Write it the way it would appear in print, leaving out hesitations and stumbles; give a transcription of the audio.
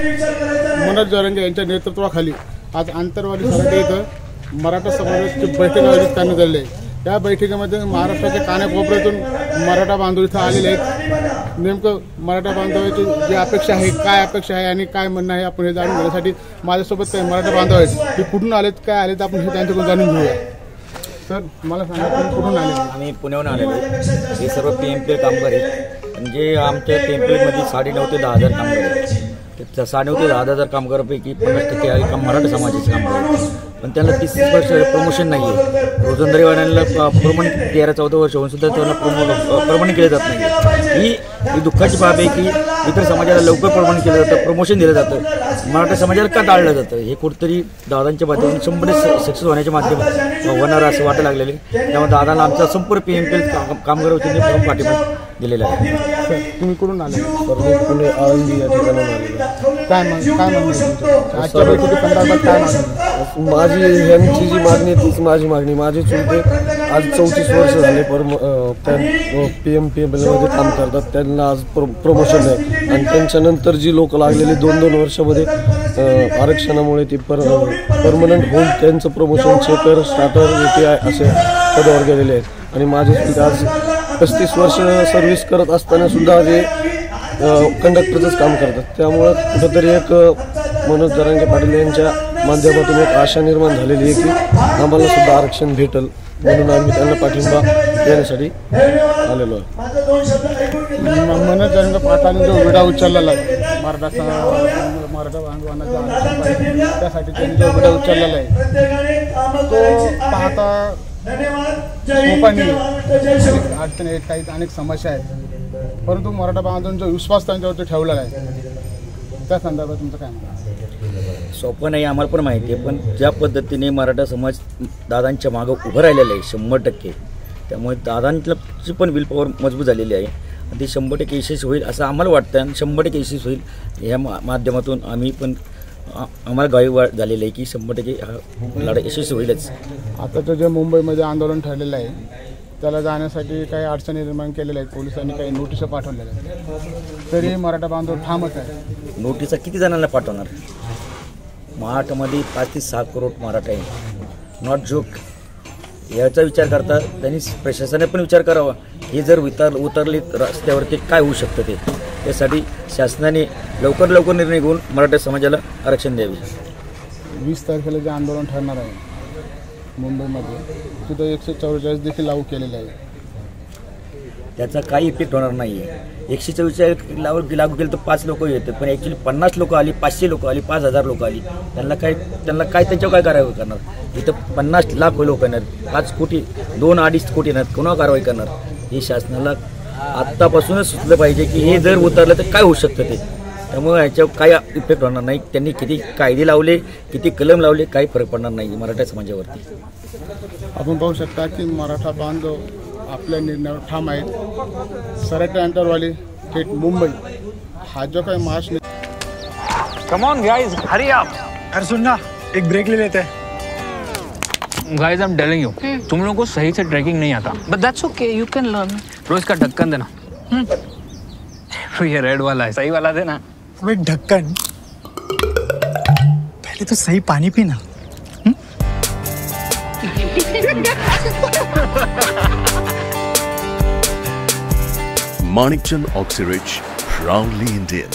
मनोज जरंगे यांच्या नेतृत्वाखाली आज आंतरवाली सराटी इथं मराठा समाजाची बैठक आयोजित करण्यात आलेली आहे। या बैठकीमध्ये महाराष्ट्राच्या कानाकोपऱ्यातून मराठा बांधव इथं आलेले आहेत। नेमकं मराठा बांधवाची जी अपेक्षा आहे, काय अपेक्षा आहे आणि काय म्हणणं आहे, आपण हे जाणून घेण्यासाठी माझ्यासोबत काही मराठा बांधव आहेत। ते कुठून आलेत, काय आलेत, आपण हे त्यांच्याकडून जाणून घेऊया। सर, मला सांगा, तुम्ही कुठून आले? आम्ही पुण्याहून आलेलो आहे। हे सर्व PMPL कामगार आहेत। म्हणजे आमच्या PMPL मध्ये 9.5 ते 10,000 कामगार आहेत। 9.5 ते 10,000 कामगारांपैकी 50% मराठा समाजाचे कामगार आहेत। पण त्यांना 30 वर्ष प्रमोशन नाही आहे। रोजंदारीवाल्यांना परमनंट 13-14 वर्ष होऊन सुद्धा त्यांना परमनंट केलं जात नाही। ही दुःखाची बाब आहे की इतर समाजाला लवकर परमनंट केलं जातं, प्रमोशन दिलं जातं, मराठा समाजाला का टाळलं जातं। हे कुठेतरी दादांच्या माध्यमातून 100% सक्सेस होण्याच्या माध्यमात होणार असं वाटायला लागलेले। त्यामुळे दादांना आमचा संपूर्ण PMPL कामगार वतीने पाठिंबा दिलेला आहे। तुम्ही कुठून आले? पुणे आळंदी या ठिकाणून आलेलो। काय म्हणणं आजच्या बैठकी संदर्भात काय म्हणणं? माझी ह्यांची जी मागणी आहे तीच माझी मागणी। माझे चुलते आज 34 वर्ष झाले PMPL मध्ये काम करतात। त्यांना आज प्रमोशन आहे आणि त्यांच्यानंतर जी लोक लागलेली 2-2 वर्षामध्ये आरक्षणामुळे ती परमनंट होऊन त्यांचं प्रमोशन चेकर, स्टार्टर, ATI असे पदावर गेलेले आहेत। आणि माझे चुलते आज 35 वर्ष सर्व्हिस करत असताना सुद्धा ते कंडक्टरचंच काम करतात। त्यामुळं कुठंतरी एक मनोज जरांगे पाटील यांच्या माध्यमातून एक आशा निर्माण झालेली आहे की आम्हाला सुद्धा आरक्षण भेटेल, म्हणून आम्ही त्यांना पाठिंबा देण्यासाठी आलेलो आहे। मनोज जरांगे पाटलांनी जो विडा उचललेला आहे मराठा बांधवांना जो आरक्षण पाहिजे त्यासाठी त्यांनी जो विडा उचललेला आहे तो पाहता सोपा नाही। अडचणी आहेत, काही अनेक समस्या आहेत, परंतु मराठा बांधवांचा विश्वास त्यांच्यावरती ठेवलेला आहे। त्या संदर्भात तुमचं काय म्हणणं? सोपं नाही, आम्हाला पण माहिती आहे, पण ज्या पद्धतीने मराठा समाज दादांच्या मागं उभं राहिलेलं आहे 100%, त्यामुळे दादांची पण विल पॉवर मजबूत झालेली आहे आणि ती 100% यशस्वी होईल असं आम्हाला वाटतं आणि 100% यशस्वी होईल। या माध्यमातून आम्ही पण आम्हाला गावी झालेलं आहे की 100% हा लढा यशस्वी होईलच। आताचं जे मुंबईमध्ये आंदोलन ठरलेलं आहे त्याला जाण्यासाठी काही अडचणी निर्माण केलेल्या आहेत। पोलिसांनी काही नोटिसा पाठवलेल्या आहेत, तरी मराठा बांधव ठामच आहे। नोटिसा किती जणांना पाठवणार? महाराष्ट्रामध्ये 5 ते 6 करोड मराठा आहे, नॉट जोक। याचा विचार करता त्यांनी प्रशासनाने पण विचार करावा, हे जर उतरले रस्त्यावरती काय होऊ शकतं ते। त्यासाठी शासनाने लवकर निर्णय घेऊन मराठा समाजाला आरक्षण द्यावे। 20 तारखेला जे आंदोलन ठरणार आहे मुंबईमध्ये, तिथं 144 देखील लागू केलेले आहे। त्याचा काही इफेक्ट होणार नाही आहे। 144 लागू केलं तर 5 लोक येतात, पण ॲक्च्युली 50 लोक आली, 500 लोक आली, 5000 लोक आली, त्यांना काय त्यांच्यावर काय कारवाई करणार? इथं 50 लाख लोक येणार, 5 कोटी 2-2.5 कोटी येणार, कोणावर कारवाई करणार? हे शासनाला आत्तापासूनच सुचलं पाहिजे की हे जर उतरलं तर काय होऊ शकतं ते। त्यामुळे याच्यावर काय इफेक्ट होणार नाही। त्यांनी किती कायदे लावले, किती कलम लावले, काही फरक पडणार नाही मराठा समाजावरती। आपण पाहू शकता की मराठा बांधव आपल्या निर्णयावर ठाम आहेत। सराटी आंतरवाली थेट मुंबई हा जो काही march. Come on guys, hurry up. अरे सुन ना, एक ब्रेक ले लेते हैं। Guys, I am telling you, तुम लोगों को सही से ट्रैकिंग नहीं आता, but that's okay, you can learn. रोज का ढक्कन देना। ये रेड वाला है, सही वाला देना। अबे ढक्कन, पहले तो सही पानी पीना। Manikchand Oxyrich, proudly Indian.